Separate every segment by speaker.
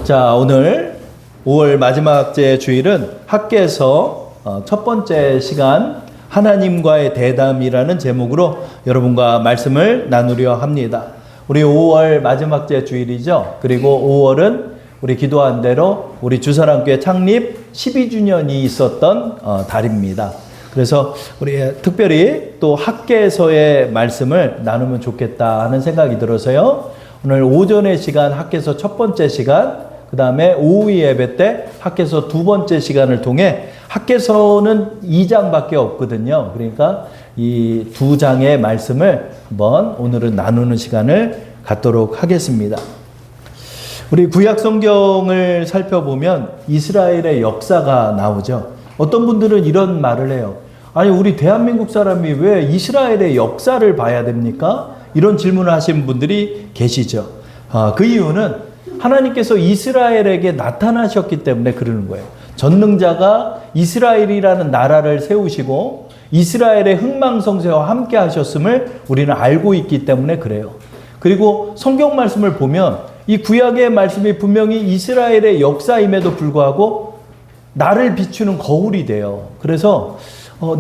Speaker 1: 자, 오늘 5월 마지막 째 주일은 학개서 첫 번째 시간 하나님과의 대담이라는 제목으로 여러분과 말씀을 나누려 합니다. 우리 5월 마지막 째 주일이죠. 그리고 5월은 우리 기도한 대로 우리 주사랑교회 창립 12주년이 있었던 달입니다. 그래서 우리 특별히 또 학개서의 말씀을 나누면 좋겠다 하는 생각이 들어서요. 오늘 오전의 시간 학개서 첫 번째 시간, 그 다음에 오후 예배 때 학개서 두 번째 시간을 통해 학개서는 2장밖에 없거든요. 그러니까 이 두 장의 말씀을 한번 오늘은 나누는 시간을 갖도록 하겠습니다. 우리 구약 성경을 살펴보면 이스라엘의 역사가 나오죠. 어떤 분들은 이런 말을 해요. 아니, 우리 대한민국 사람이 왜 이스라엘의 역사를 봐야 됩니까? 이런 질문을 하시는 분들이 계시죠. 그 이유는 하나님께서 이스라엘에게 나타나셨기 때문에 그러는 거예요. 전능자가 이스라엘이라는 나라를 세우시고 이스라엘의 흥망성쇠와 함께 하셨음을 우리는 알고 있기 때문에 그래요. 그리고 성경 말씀을 보면 이 구약의 말씀이 분명히 이스라엘의 역사임에도 불구하고 나를 비추는 거울이 돼요. 그래서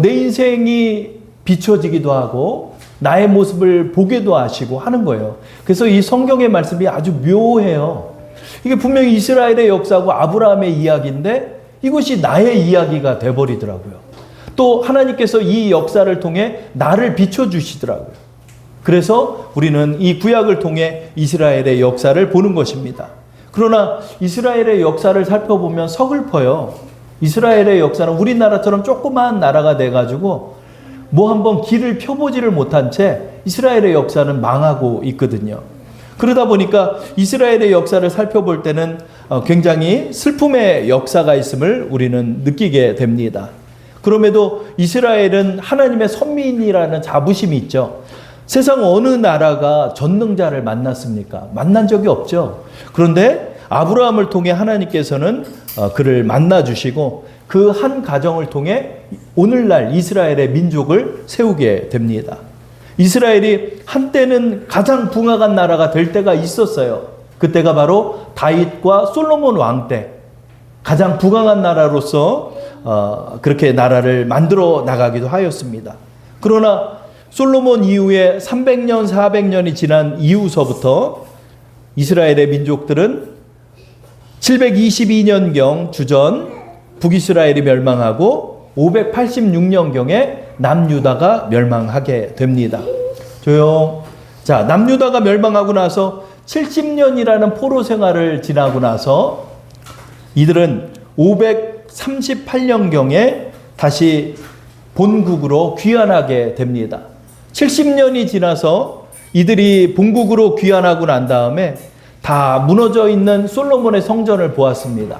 Speaker 1: 내 인생이 비춰지기도 하고 나의 모습을 보게도 하시고 하는 거예요. 그래서 이 성경의 말씀이 아주 묘해요. 이게 분명히 이스라엘의 역사고 아브라함의 이야기인데 이것이 나의 이야기가 돼버리더라고요. 또 하나님께서 이 역사를 통해 나를 비춰주시더라고요. 그래서 우리는 이 구약을 통해 이스라엘의 역사를 보는 것입니다. 그러나 이스라엘의 역사를 살펴보면 서글퍼요. 이스라엘의 역사는 우리나라처럼 조그마한 나라가 돼가지고 뭐 한번 길을 펴보지를 못한 채 이스라엘의 역사는 망하고 있거든요. 그러다 보니까 이스라엘의 역사를 살펴볼 때는 굉장히 슬픔의 역사가 있음을 우리는 느끼게 됩니다. 그럼에도 이스라엘은 하나님의 선민이라는 자부심이 있죠. 세상 어느 나라가 전능자를 만났습니까? 만난 적이 없죠. 그런데 아브라함을 통해 하나님께서는 그를 만나주시고 그 한 가정을 통해 오늘날 이스라엘의 민족을 세우게 됩니다. 이스라엘이 한때는 가장 붕악한 나라가 될 때가 있었어요. 그때가 바로 다윗과 솔로몬 왕 때 가장 부강한 나라로서 그렇게 나라를 만들어 나가기도 하였습니다. 그러나 솔로몬 이후에 300년, 400년이 지난 이후서부터 이스라엘의 민족들은 722년경 주전 북이스라엘이 멸망하고 586년경에 남유다가 멸망하게 됩니다. 조용. 자, 남유다가 멸망하고 나서 70년이라는 포로 생활을 지나고 나서 이들은 538년경에 다시 본국으로 귀환하게 됩니다. 70년이 지나서 이들이 본국으로 귀환하고 난 다음에 다 무너져 있는 솔로몬의 성전을 보았습니다.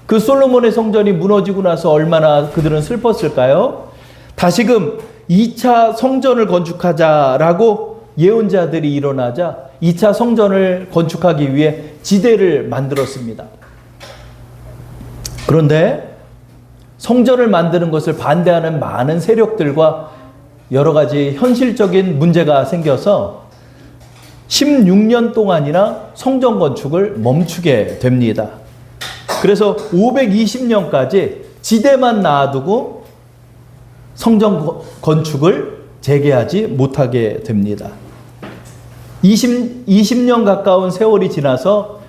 Speaker 1: 그 솔로몬의 성전이 무너지고 나서 얼마나 그들은 슬펐을까요? 다시금 2차 성전을 건축하자라고 예언자들이 일어나자 2차 성전을 건축하기 위해 지대를 만들었습니다. 그런데 성전을 만드는 것을 반대하는 많은 세력들과 여러 가지 현실적인 문제가 생겨서 16년 동안이나 성전 건축을 멈추게 됩니다. 그래서 520년까지 지대만 놔두고 성전 건축을 재개하지 못하게 됩니다. 20년 가까운 세월이 지나서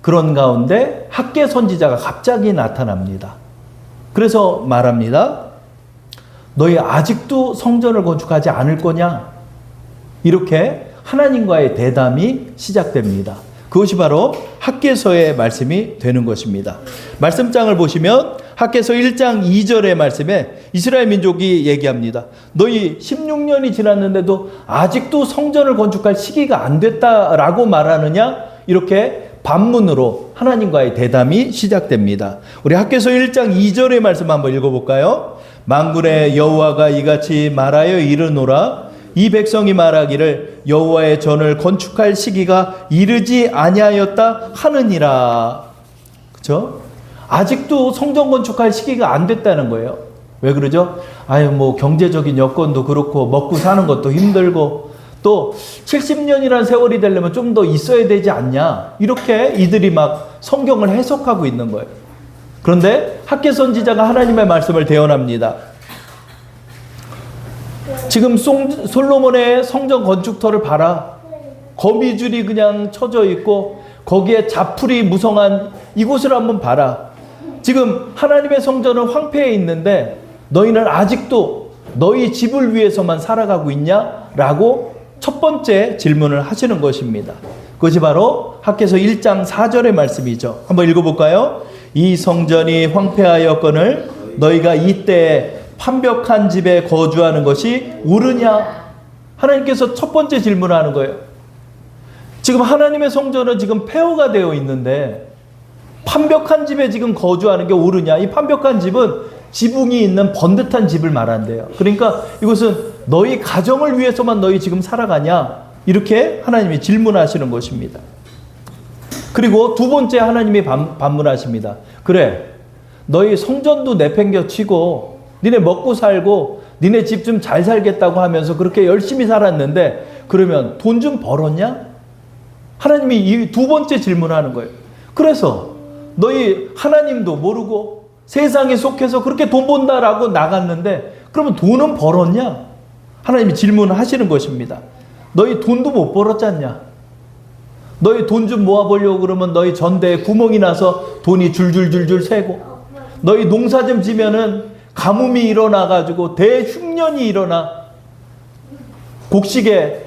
Speaker 1: 그런 가운데 학개 선지자가 갑자기 나타납니다. 그래서 말합니다. 너희 아직도 성전을 건축하지 않을 거냐? 이렇게 하나님과의 대담이 시작됩니다. 그것이 바로 학개서의 말씀이 되는 것입니다. 말씀장을 보시면 학개서 1장 2절의 말씀에 이스라엘 민족이 얘기합니다. 너희 16년이 지났는데도 아직도 성전을 건축할 시기가 안 됐다라고 말하느냐? 이렇게 반문으로 하나님과의 대담이 시작됩니다. 우리 학개서 1장 2절의 말씀 한번 읽어볼까요? 만군의 여호와가 이같이 말하여 이르노라. 이 백성이 말하기를 여호와의 전을 건축할 시기가 이르지 아니하였다 하느니라. 그렇죠? 아직도 성전 건축할 시기가 안 됐다는 거예요. 왜 그러죠? 아유, 뭐 경제적인 여건도 그렇고 먹고 사는 것도 힘들고 또 70년이라는 세월이 되려면 좀 더 있어야 되지 않냐, 이렇게 이들이 막 성경을 해석하고 있는 거예요. 그런데 학개 선지자가 하나님의 말씀을 대언합니다. 지금 솔로몬의 성전 건축터를 봐라. 거미줄이 그냥 쳐져 있고 거기에 자풀이 무성한 이곳을 한번 봐라. 지금 하나님의 성전은 황폐해 있는데 너희는 아직도 너희 집을 위해서만 살아가고 있냐? 라고 첫 번째 질문을 하시는 것입니다. 그것이 바로 학개서 1장 4절의 말씀이죠. 한번 읽어볼까요? 이 성전이 황폐하였거늘 너희가 이때 판벽한 집에 거주하는 것이 옳으냐? 하나님께서 첫 번째 질문을 하는 거예요. 지금 하나님의 성전은 지금 폐허가 되어 있는데 판벽한 집에 지금 거주하는 게 옳으냐? 이 판벽한 집은 지붕이 있는 번듯한 집을 말한대요. 그러니까 이것은 너희 가정을 위해서만 너희 지금 살아가냐? 이렇게 하나님이 질문하시는 것입니다. 그리고 두 번째 하나님이 반문하십니다. 그래, 너희 성전도 내팽겨치고 니네 먹고 살고 니네 집 좀 잘 살겠다고 하면서 그렇게 열심히 살았는데 그러면 돈 좀 벌었냐? 하나님이 이 두 번째 질문하는 거예요. 그래서 너희 하나님도 모르고 세상에 속해서 그렇게 돈 번다라고 나갔는데 그러면 돈은 벌었냐? 하나님이 질문하시는 것입니다. 너희 돈도 못 벌었잖냐? 너희 돈 좀 모아보려고 그러면 너희 전대에 구멍이 나서 돈이 줄줄줄줄 새고 너희 농사 좀 지면은 가뭄이 일어나가지고 대흉년이 일어나 곡식의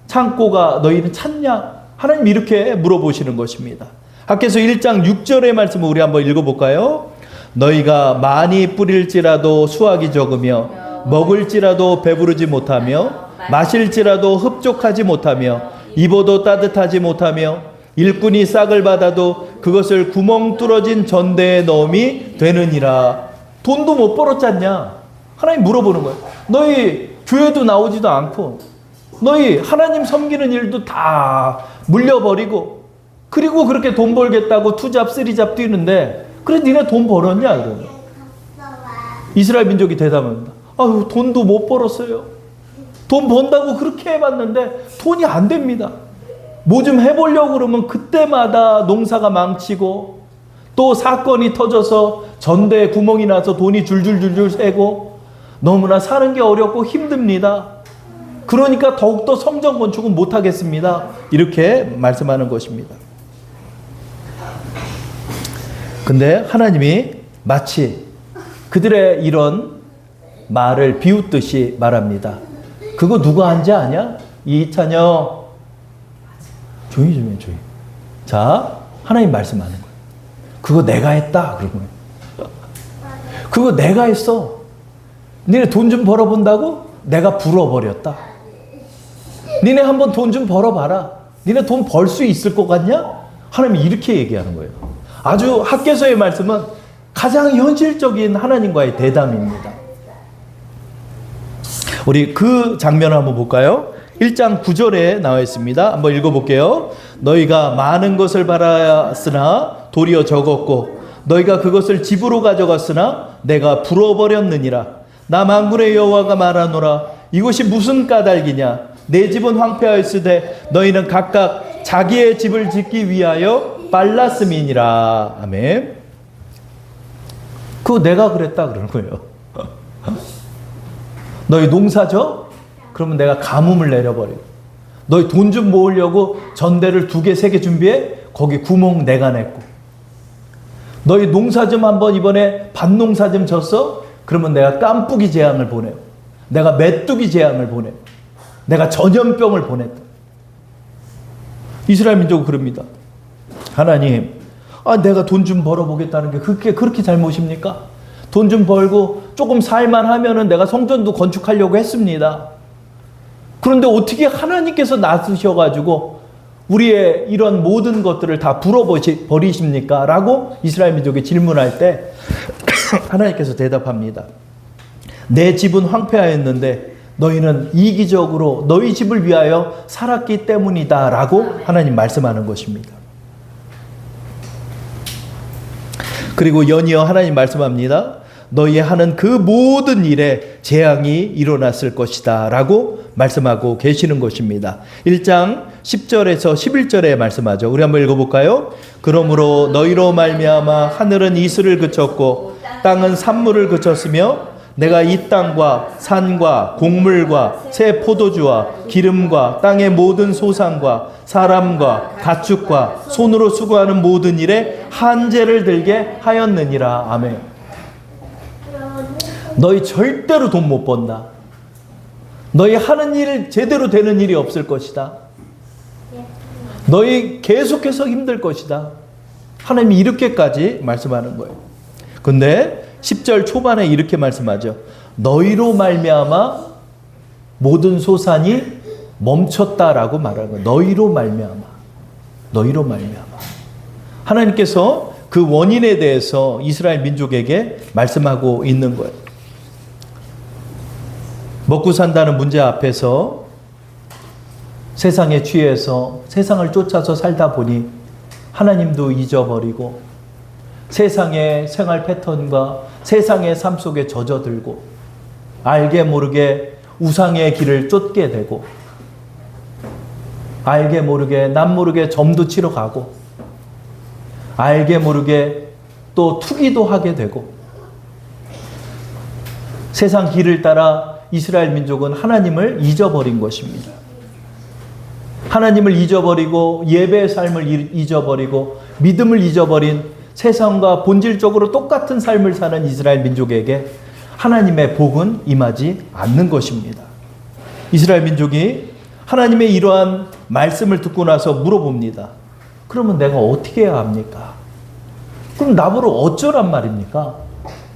Speaker 1: 창고가 너희는 찼냐? 하나님 이렇게 물어보시는 것입니다. 학개서 1장 6절의 말씀을 우리 한번 읽어볼까요? 너희가 많이 뿌릴지라도 수확이 적으며 먹을지라도 배부르지 못하며 마실지라도 흡족하지 못하며 입어도 따뜻하지 못하며 일꾼이 싹을 받아도 그것을 구멍 뚫어진 전대에 넣음이 되느니라. 돈도 못 벌었잖냐? 하나님 물어보는 거예요. 너희 교회도 나오지도 않고 너희 하나님 섬기는 일도 다 물려버리고 그리고 그렇게 돈 벌겠다고 투잡 쓰리잡 뛰는데 그래 니네 돈 벌었냐? 이러면 이스라엘 민족이 대답합니다. 아유 돈도 못 벌었어요. 돈 번다고 그렇게 해봤는데 돈이 안 됩니다. 뭐 좀 해보려고 그러면 그때마다 농사가 망치고 또 사건이 터져서 전대에 구멍이 나서 돈이 줄줄줄줄 새고 너무나 사는 게 어렵고 힘듭니다. 그러니까 더욱더 성전 건축은 못하겠습니다. 이렇게 말씀하는 것입니다. 근데 하나님이 마치 그들의 이런 말을 비웃듯이 말합니다. 그거 누가 한지 아냐? 이찬여 조용히 좀 해, 조용히. 자, 하나님 말씀하는 거예요. 그거 내가 했다. 그런 거예요. 그거 내가 했어. 니네 돈 좀 벌어본다고? 내가 불어버렸다. 니네 한번 돈 좀 벌어봐라. 니네 돈 벌 수 있을 것 같냐? 하나님이 이렇게 얘기하는 거예요. 아주 학개서의 말씀은 가장 현실적인 하나님과의 대담입니다. 우리 그 장면을 한번 볼까요? 1장 9절에 나와 있습니다. 한번 읽어볼게요. 너희가 많은 것을 바랐으나 도리어 적었고 너희가 그것을 집으로 가져갔으나 내가 불어버렸느니라. 나 만군의 여호와가 말하노라. 이것이 무슨 까닭이냐? 내 집은 황폐하였으되 너희는 각각 자기의 집을 짓기 위하여 빨랐음이니라. 아멘. 그거 내가 그랬다 그러는 거예요. 너희 농사져? 그러면 내가 가뭄을 내려버려. 너희 돈 좀 모으려고 전대를 2개, 3개 준비해? 거기 구멍 내가 냈고. 너희 농사 좀 한번 이번에 밭농사 좀 졌어? 그러면 내가 깐뿌기 재앙을 보내요. 내가 메뚜기 재앙을 보내요. 내가 전염병을 보냈다. 이스라엘 민족은 그럽니다. 하나님, 내가 돈 좀 벌어보겠다는 게 그렇게 잘못입니까? 돈 좀 벌고 조금 살만 하면은 내가 성전도 건축하려고 했습니다. 그런데 어떻게 하나님께서 나서셔가지고 우리의 이런 모든 것들을 다 불어버리십니까? 라고 이스라엘 민족이 질문할 때 하나님께서 대답합니다. 내 집은 황폐하였는데 너희는 이기적으로 너희 집을 위하여 살았기 때문이다 라고 하나님 말씀하는 것입니다. 그리고 연이어 하나님 말씀합니다. 너희 하는 그 모든 일에 재앙이 일어났을 것이다 라고 말씀하고 계시는 것입니다. 1장 10절에서 11절에 말씀하죠. 우리 한번 읽어볼까요? 그러므로 너희로 말미암아 하늘은 이슬을 그쳤고 땅은 산물을 그쳤으며 내가 이 땅과 산과 곡물과 새 포도주와 기름과 땅의 모든 소산과 사람과 가축과 손으로 수고하는 모든 일에 한재를 들게 하였느니라. 아멘. 너희 절대로 돈 못 번다. 너희 하는 일 제대로 되는 일이 없을 것이다. 너희 계속해서 힘들 것이다. 하나님이 이렇게까지 말씀하는 거예요. 근데 10절 초반에 이렇게 말씀하죠. 너희로 말미암아 모든 소산이 멈췄다라고 말하는 거예요. 너희로 말미암아. 너희로 말미암아. 하나님께서 그 원인에 대해서 이스라엘 민족에게 말씀하고 있는 거예요. 먹고 산다는 문제 앞에서 세상에 취해서 세상을 쫓아서 살다 보니 하나님도 잊어버리고 세상의 생활 패턴과 세상의 삶 속에 젖어들고 알게 모르게 우상의 길을 쫓게 되고 알게 모르게 남 모르게 점도 치러 가고 알게 모르게 또 투기도 하게 되고 세상 길을 따라 이스라엘 민족은 하나님을 잊어버린 것입니다. 하나님을 잊어버리고 예배의 삶을 잊어버리고 믿음을 잊어버린 세상과 본질적으로 똑같은 삶을 사는 이스라엘 민족에게 하나님의 복은 임하지 않는 것입니다. 이스라엘 민족이 하나님의 이러한 말씀을 듣고 나서 물어봅니다. 그러면 내가 어떻게 해야 합니까? 그럼 나보러 어쩌란 말입니까?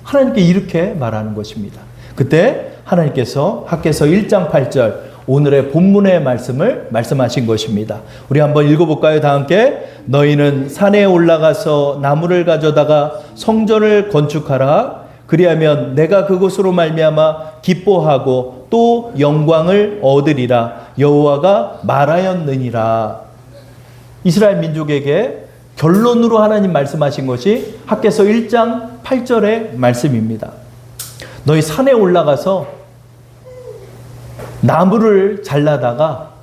Speaker 1: 하나님께 이렇게 말하는 것입니다. 그때 하나님께서 학개서 1장 8절 오늘의 본문의 말씀을 말씀하신 것입니다. 우리 한번 읽어볼까요? 다 함께. 너희는 산에 올라가서 나무를 가져다가 성전을 건축하라. 그리하면 내가 그곳으로 말미암아 기뻐하고 또 영광을 얻으리라. 여호와가 말하였느니라. 이스라엘 민족에게 결론으로 하나님 말씀하신 것이 학개서 1장 8절의 말씀입니다. 너희 산에 올라가서 나무를 잘라다가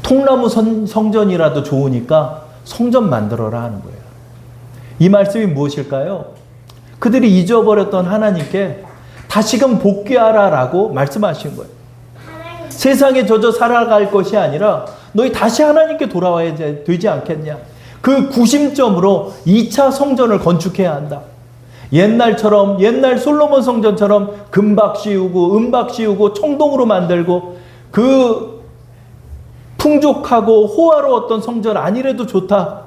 Speaker 1: 통나무 성전이라도 좋으니까 성전 만들어라 하는 거예요. 이 말씀이 무엇일까요? 그들이 잊어버렸던 하나님께 다시금 복귀하라라고 말씀하신 거예요. 세상에 젖어 살아갈 것이 아니라 너희 다시 하나님께 돌아와야 되지 않겠냐. 그 구심점으로 2차 성전을 건축해야 한다. 옛날처럼 옛날 솔로몬 성전처럼 금박 씌우고 은박 씌우고 청동으로 만들고 그 풍족하고 호화로웠던 성전 아니래도 좋다.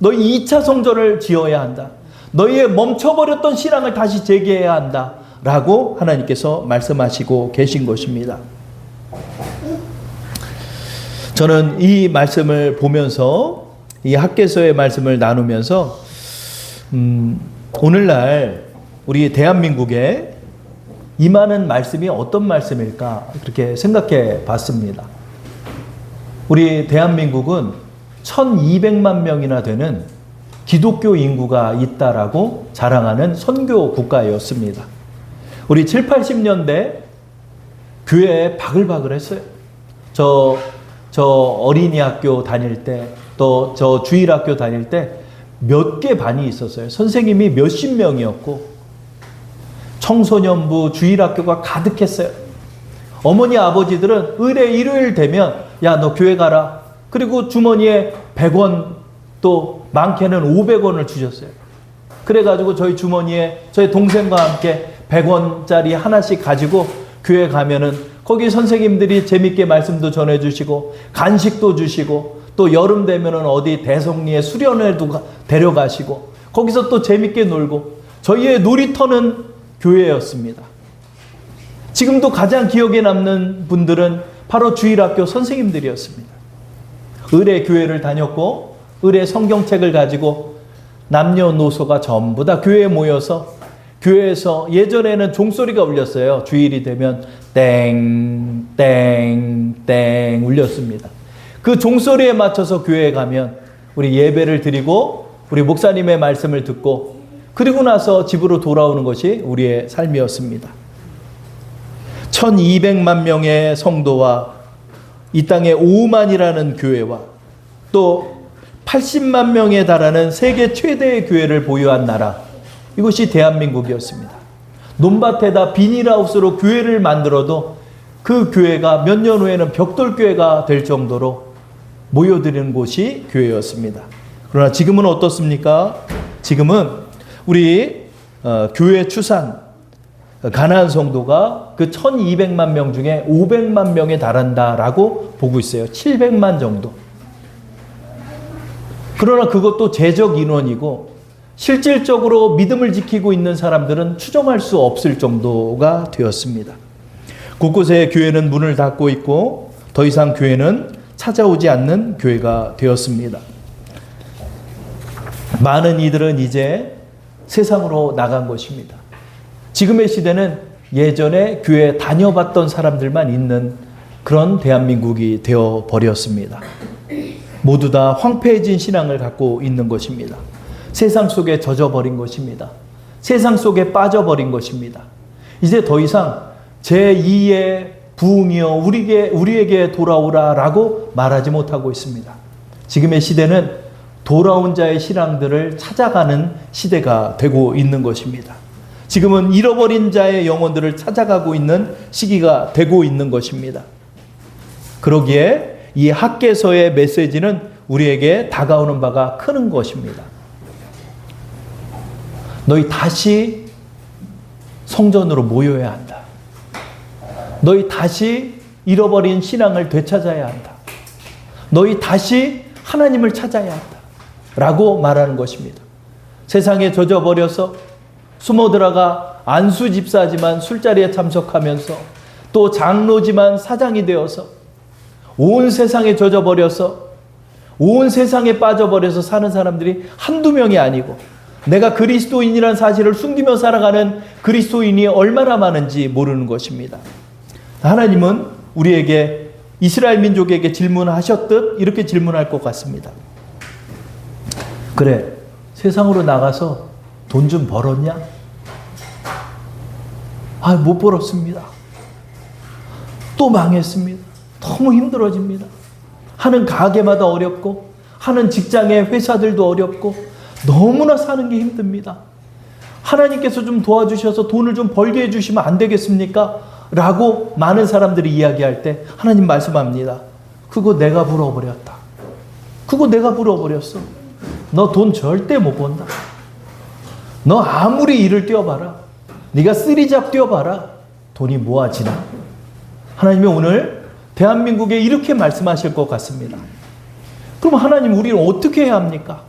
Speaker 1: 너희 2차 성전을 지어야 한다. 너희의 멈춰버렸던 신앙을 다시 재개해야 한다. 라고 하나님께서 말씀하시고 계신 것입니다. 저는 이 말씀을 보면서 이 학개서의 말씀을 나누면서 오늘날 우리 대한민국에 임하는 말씀이 어떤 말씀일까 그렇게 생각해 봤습니다. 우리 대한민국은 1200만 명이나 되는 기독교 인구가 있다라고 자랑하는 선교 국가였습니다. 우리 7, 80년대 교회에 바글바글 했어요. 저 어린이 학교 다닐 때, 또 저 주일학교 다닐 때 몇 개 반이 있었어요. 선생님이 몇십 명이었고, 청소년부 주일학교가 가득했어요. 어머니 아버지들은 의뢰 일요일 되면 야, 너 교회 가라. 그리고 주머니에 100원 또 많게는 500원을 주셨어요. 그래가지고 저희 주머니에 저희 동생과 함께 100원짜리 하나씩 가지고 교회 가면은 거기 선생님들이 재밌게 말씀도 전해주시고 간식도 주시고 또 여름 되면은 어디 대성리에 수련회도 데려가시고 거기서 또 재밌게 놀고 저희의 놀이터는 교회였습니다. 지금도 가장 기억에 남는 분들은 바로 주일학교 선생님들이었습니다. 의뢰 교회를 다녔고 의뢰 성경책을 가지고 남녀노소가 전부 다 교회에 모여서 교회에서 예전에는 종소리가 울렸어요. 주일이 되면 땡, 땡, 땡 울렸습니다. 그 종소리에 맞춰서 교회에 가면 우리 예배를 드리고 우리 목사님의 말씀을 듣고 그리고 나서 집으로 돌아오는 것이 우리의 삶이었습니다. 1200만 명의 성도와 이 땅에 5만이라는 교회와 또 80만 명에 달하는 세계 최대의 교회를 보유한 나라, 이것이 대한민국이었습니다. 논밭에다 비닐하우스로 교회를 만들어도 그 교회가 몇 년 후에는 벽돌교회가 될 정도로 모여드는 곳이 교회였습니다. 그러나 지금은 어떻습니까? 지금은 우리 교회 추산 가나안 성도가 그 1200만 명 중에 500만 명에 달한다라고 보고 있어요. 700만 정도. 그러나 그것도 제적 인원이고 실질적으로 믿음을 지키고 있는 사람들은 추정할 수 없을 정도가 되었습니다. 곳곳에 교회는 문을 닫고 있고 더 이상 교회는 찾아오지 않는 교회가 되었습니다. 많은 이들은 이제 세상으로 나간 것입니다. 지금의 시대는 예전에 교회 다녀봤던 사람들만 있는 그런 대한민국이 되어버렸습니다. 모두 다 황폐해진 신앙을 갖고 있는 것입니다. 세상 속에 젖어버린 것입니다. 세상 속에 빠져버린 것입니다. 이제 더 이상 제2의 부흥이여 우리에게 돌아오라라고 말하지 못하고 있습니다. 지금의 시대는 돌아온 자의 신앙들을 찾아가는 시대가 되고 있는 것입니다. 지금은 잃어버린 자의 영혼들을 찾아가고 있는 시기가 되고 있는 것입니다. 그러기에 이 학개서의 메시지는 우리에게 다가오는 바가 큰 것입니다. 너희 다시 성전으로 모여야 한다. 너희 다시 잃어버린 신앙을 되찾아야 한다. 너희 다시 하나님을 찾아야 한다. 라고 말하는 것입니다. 세상에 젖어버려서 숨어 들어가 안수 집사지만 술자리에 참석하면서 또 장로지만 사장이 되어서 온 세상에 젖어버려서 온 세상에 빠져버려서 사는 사람들이 한두 명이 아니고 내가 그리스도인이라는 사실을 숨기며 살아가는 그리스도인이 얼마나 많은지 모르는 것입니다. 하나님은 우리에게 이스라엘 민족에게 질문하셨듯 이렇게 질문할 것 같습니다. 그래, 세상으로 나가서 돈 좀 벌었냐? 못 벌었습니다. 또 망했습니다. 너무 힘들어집니다. 하는 가게마다 어렵고 하는 직장의 회사들도 어렵고 너무나 사는 게 힘듭니다. 하나님께서 좀 도와주셔서 돈을 좀 벌게 해주시면 안 되겠습니까? 라고 많은 사람들이 이야기할 때 하나님 말씀합니다. 그거 내가 불어버렸다. 그거 내가 불어버렸어. 너 돈 절대 못 번다. 너 아무리 일을 뛰어봐라. 네가 쓰리잡 뛰어봐라. 돈이 모아지나? 하나님이 오늘 대한민국에 이렇게 말씀하실 것 같습니다. 그럼 하나님 우리는 어떻게 해야 합니까?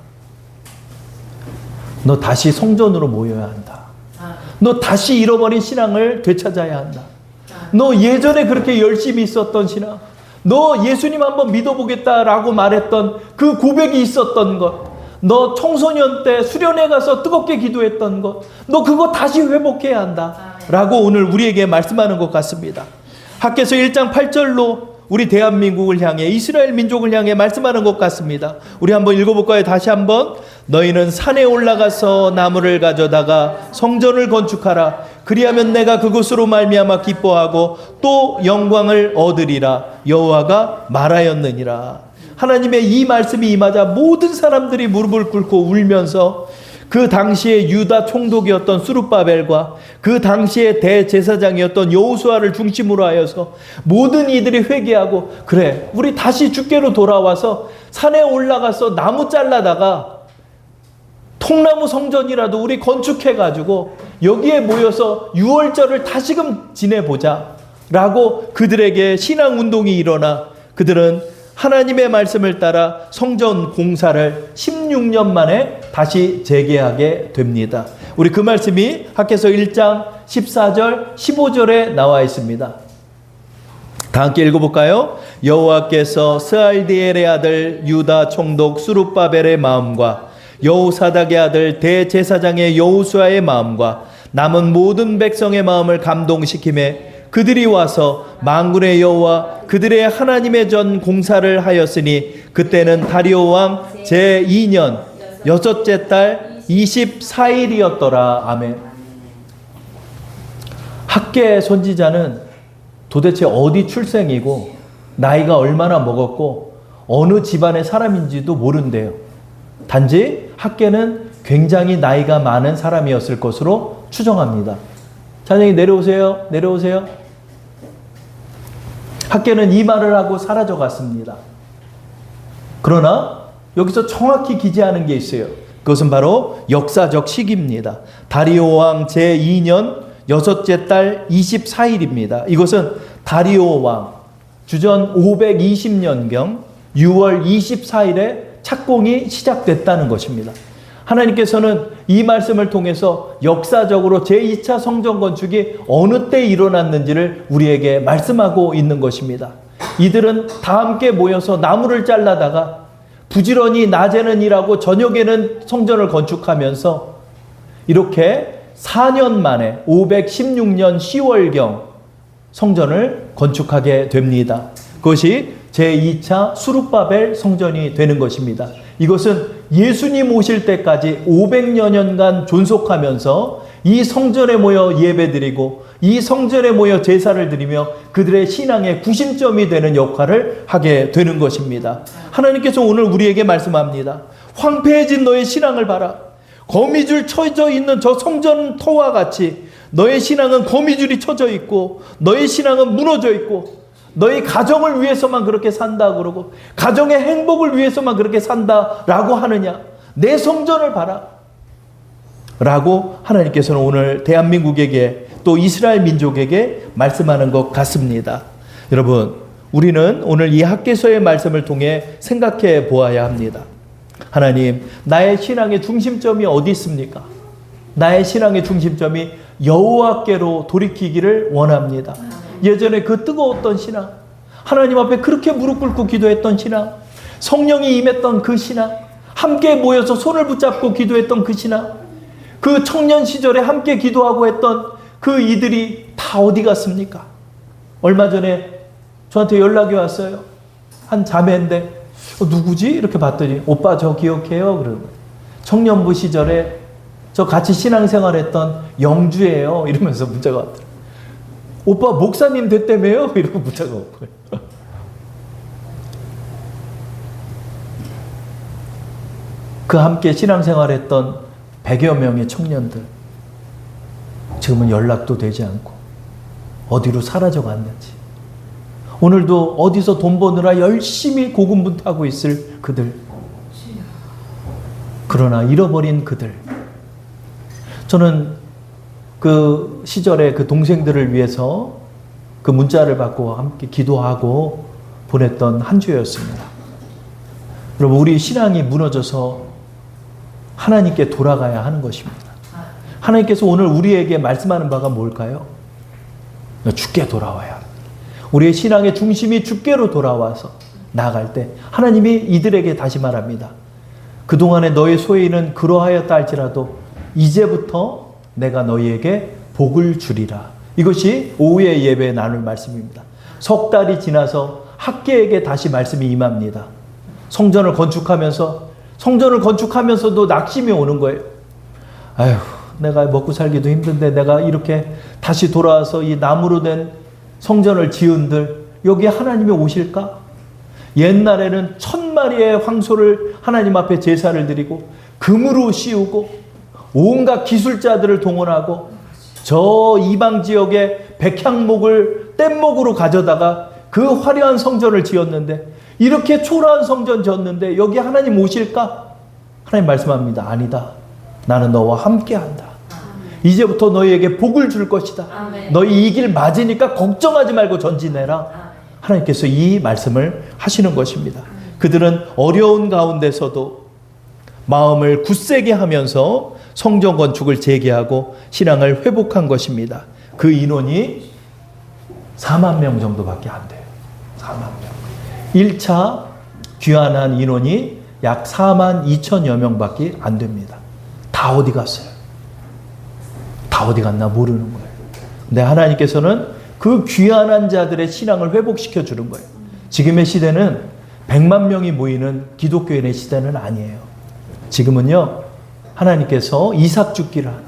Speaker 1: 너 다시 성전으로 모여야 한다. 너 다시 잃어버린 신앙을 되찾아야 한다. 너 예전에 그렇게 열심히 있었던 신앙, 너 예수님 한번 믿어보겠다라고 말했던 그 고백이 있었던 것, 너 청소년 때 수련회 가서 뜨겁게 기도했던 것, 너 그거 다시 회복해야 한다 라고 오늘 우리에게 말씀하는 것 같습니다. 학개서 1장 8절로 우리 대한민국을 향해, 이스라엘 민족을 향해 말씀하는 것 같습니다. 우리 한번 읽어볼까요? 다시 한번. 너희는 산에 올라가서 나무를 가져다가 성전을 건축하라. 그리하면 내가 그곳으로 말미암아 기뻐하고 또 영광을 얻으리라. 여호와가 말하였느니라. 하나님의 이 말씀이 임하자 모든 사람들이 무릎을 꿇고 울면서 그 당시에 유다 총독이었던 스룹바벨과 그 당시에 대제사장이었던 여호수아를 중심으로 하여서 모든 이들이 회개하고, 그래 우리 다시 주께로 돌아와서 산에 올라가서 나무 잘라다가 통나무 성전이라도 우리 건축해가지고 여기에 모여서 유월절을 다시금 지내보자 라고 그들에게 신앙운동이 일어나 그들은 하나님의 말씀을 따라 성전 공사를 16년 만에 다시 재개하게 됩니다. 우리 그 말씀이 학개서 1장 14절 15절에 나와 있습니다. 다 함께 읽어볼까요? 여호와께서 스알디엘의 아들 유다 총독 스룹바벨의 마음과 여호사닥의 아들 대제사장의 여호수아의 마음과 남은 모든 백성의 마음을 감동시키매 그들이 와서 만군의 여호와 그들의 하나님의 전 공사를 하였으니 그때는 다리오 왕 제2년 여섯째 달 24일이었더라. 아멘. 학계 선지자는 도대체 어디 출생이고 나이가 얼마나 먹었고 어느 집안의 사람인지도 모른대요. 단지 학계는 굉장히 나이가 많은 사람이었을 것으로 추정합니다. 자녀이 내려오세요. 내려오세요. 학계는 이 말을 하고 사라져 갔습니다. 그러나 여기서 정확히 기재하는 게 있어요. 그것은 바로 역사적 시기입니다. 다리오 왕 제2년 여섯째 달 24일입니다. 이것은 다리오 왕 주전 520년경 6월 24일에 착공이 시작됐다는 것입니다. 하나님께서는 이 말씀을 통해서 역사적으로 제2차 성전 건축이 어느 때 일어났는지를 우리에게 말씀하고 있는 것입니다. 이들은 다 함께 모여서 나무를 잘라다가 부지런히 낮에는 일하고 저녁에는 성전을 건축하면서 이렇게 4년 만에 516년 10월경 성전을 건축하게 됩니다. 그것이 제2차 수룹바벨 성전이 되는 것입니다. 이것은 예수님 오실 때까지 500여 년간 존속하면서 이 성전에 모여 예배드리고 이 성전에 모여 제사를 드리며 그들의 신앙의 구심점이 되는 역할을 하게 되는 것입니다. 하나님께서 오늘 우리에게 말씀합니다. 황폐해진 너의 신앙을 봐라. 거미줄 쳐져 있는 저 성전 터와 같이 너의 신앙은 거미줄이 쳐져 있고 너의 신앙은 무너져 있고 너희 가정을 위해서만 그렇게 산다 그러고 가정의 행복을 위해서만 그렇게 산다라고 하느냐. 내 성전을 봐라 라고 하나님께서는 오늘 대한민국에게 또 이스라엘 민족에게 말씀하는 것 같습니다. 여러분, 우리는 오늘 이 학개서의 말씀을 통해 생각해 보아야 합니다. 하나님, 나의 신앙의 중심점이 어디 있습니까? 나의 신앙의 중심점이 여호와께로 돌이키기를 원합니다. 예전에 그 뜨거웠던 신앙, 하나님 앞에 그렇게 무릎 꿇고 기도했던 신앙, 성령이 임했던 그 신앙, 함께 모여서 손을 붙잡고 기도했던 그 신앙, 그 청년 시절에 함께 기도하고 했던 그 이들이 다 어디 갔습니까? 얼마 전에 저한테 연락이 왔어요. 한 자매인데 누구지? 이렇게 봤더니 오빠 저 기억해요? 그러고 청년부 시절에 저 같이 신앙생활했던 영주예요. 이러면서 문자가 왔더라고요. 오빠 목사님 됐다며요? 이러고 문자가 왔고요. 그 함께 신앙생활했던 100여 명의 청년들 지금은 연락도 되지 않고 어디로 사라져 갔는지, 오늘도 어디서 돈 버느라 열심히 고군분투하고 있을 그들, 그러나 잃어버린 그들. 저는 그 시절에 그 동생들을 위해서 그 문자를 받고 함께 기도하고 보냈던 한 주였습니다. 여러분, 우리 신앙이 무너져서 하나님께 돌아가야 하는 것입니다. 하나님께서 오늘 우리에게 말씀하는 바가 뭘까요? 주께 돌아와야 합니다. 우리의 신앙의 중심이 주께로 돌아와서 나아갈 때 하나님이 이들에게 다시 말합니다. 그동안에 너의 소외인은 그러하였다 할지라도 이제부터 내가 너희에게 복을 주리라. 이것이 오후의 예배에 나눌 말씀입니다. 석 달이 지나서 학계에게 다시 말씀이 임합니다. 성전을 건축하면서도 낙심이 오는 거예요. 아휴, 내가 먹고 살기도 힘든데 내가 이렇게 다시 돌아와서 이 나무로 된 성전을 지은들 여기에 하나님이 오실까? 옛날에는 1000마리의 황소를 하나님 앞에 제사를 드리고 금으로 씌우고 온갖 기술자들을 동원하고 저 이방 지역의 백향목을 뗏목으로 가져다가 그 화려한 성전을 지었는데, 이렇게 초라한 성전 지었는데 여기 하나님 오실까? 하나님 말씀합니다. 아니다. 나는 너와 함께한다. 이제부터 너희에게 복을 줄 것이다. 너희 이 길 맞으니까 걱정하지 말고 전진해라. 하나님께서 이 말씀을 하시는 것입니다. 그들은 어려운 가운데서도 마음을 굳세게 하면서 성전 건축을 재개하고 신앙을 회복한 것입니다. 그 인원이 4만 명 정도밖에 안 돼요. 4만 명. 1차 귀환한 인원이 약 4만 2천여 명밖에 안 됩니다. 다 어디 갔어요? 다 어디 갔나 모르는 거예요. 근데 하나님께서는 그 귀환한 자들의 신앙을 회복시켜 주는 거예요. 지금의 시대는 100만 명이 모이는 기독교인의 시대는 아니에요. 지금은요, 하나님께서 이삭 죽기를 하는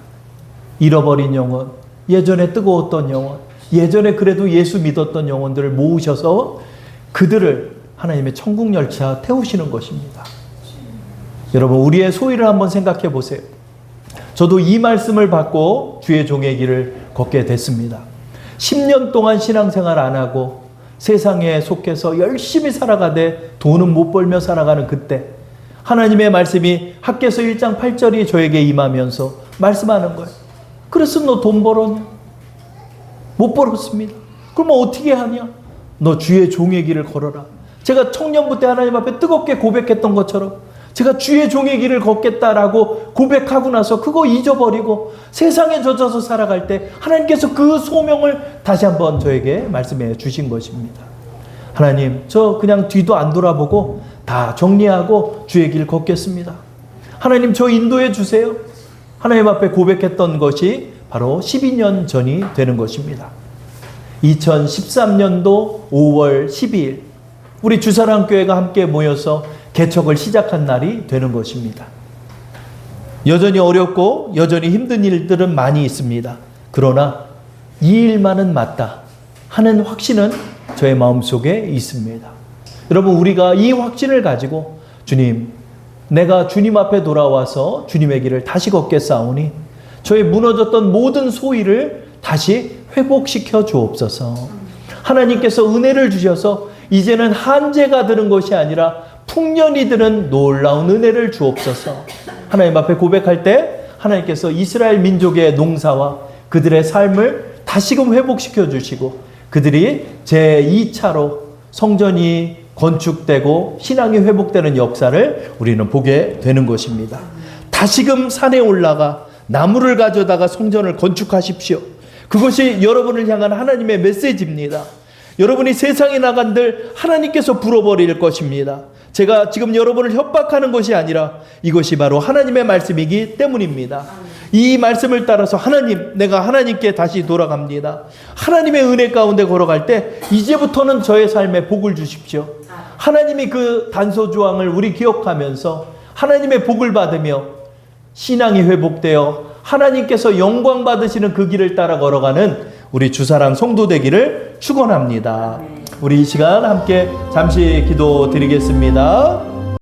Speaker 1: 잃어버린 영혼, 예전에 뜨거웠던 영혼, 예전에 그래도 예수 믿었던 영혼들을 모으셔서 그들을 하나님의 천국 열차 태우시는 것입니다. 여러분, 우리의 소위를 한번 생각해 보세요. 저도 이 말씀을 받고 주의 종의 길을 걷게 됐습니다. 10년 동안 신앙생활 안 하고 세상에 속해서 열심히 살아가되 돈은 못 벌며 살아가는 그때 하나님의 말씀이 학개서 1장 8절이 저에게 임하면서 말씀하는 거예요. 그래서 너 돈 벌었냐? 못 벌었습니다. 그럼 어떻게 하냐? 너 주의 종의 길을 걸어라. 제가 청년부 때 하나님 앞에 뜨겁게 고백했던 것처럼 제가 주의 종의 길을 걷겠다라고 고백하고 나서 그거 잊어버리고 세상에 젖어서 살아갈 때 하나님께서 그 소명을 다시 한번 저에게 말씀해 주신 것입니다. 하나님, 저 그냥 뒤도 안 돌아보고 다 정리하고 주의 길 걷겠습니다. 하나님, 저 인도해 주세요. 하나님 앞에 고백했던 것이 바로 12년 전이 되는 것입니다. 2013년도 5월 12일 우리 주사랑교회가 함께 모여서 개척을 시작한 날이 되는 것입니다. 여전히 어렵고 여전히 힘든 일들은 많이 있습니다. 그러나 이 일만은 맞다 하는 확신은 저의 마음속에 있습니다. 여러분, 우리가 이 확신을 가지고 주님, 내가 주님 앞에 돌아와서 주님의 길을 다시 걷겠사오니 저의 무너졌던 모든 소위를 다시 회복시켜 주옵소서. 하나님께서 은혜를 주셔서 이제는 한재가 드는 것이 아니라 풍년이 드는 놀라운 은혜를 주옵소서. 하나님 앞에 고백할 때 하나님께서 이스라엘 민족의 농사와 그들의 삶을 다시금 회복시켜 주시고 그들이 제2차로 성전이 건축되고 신앙이 회복되는 역사를 우리는 보게 되는 것입니다. 다시금 산에 올라가 나무를 가져다가 성전을 건축하십시오. 그것이 여러분을 향한 하나님의 메시지입니다. 여러분이 세상에 나간들 하나님께서 불어버릴 것입니다. 제가 지금 여러분을 협박하는 것이 아니라 이것이 바로 하나님의 말씀이기 때문입니다. 이 말씀을 따라서 하나님, 내가 하나님께 다시 돌아갑니다. 하나님의 은혜 가운데 걸어갈 때 이제부터는 저의 삶에 복을 주십시오. 하나님이 그 단서조항을 우리 기억하면서 하나님의 복을 받으며 신앙이 회복되어 하나님께서 영광 받으시는 그 길을 따라 걸어가는 우리 주사랑 성도 되기를 축원합니다. 우리 이 시간 함께 잠시 기도 드리겠습니다.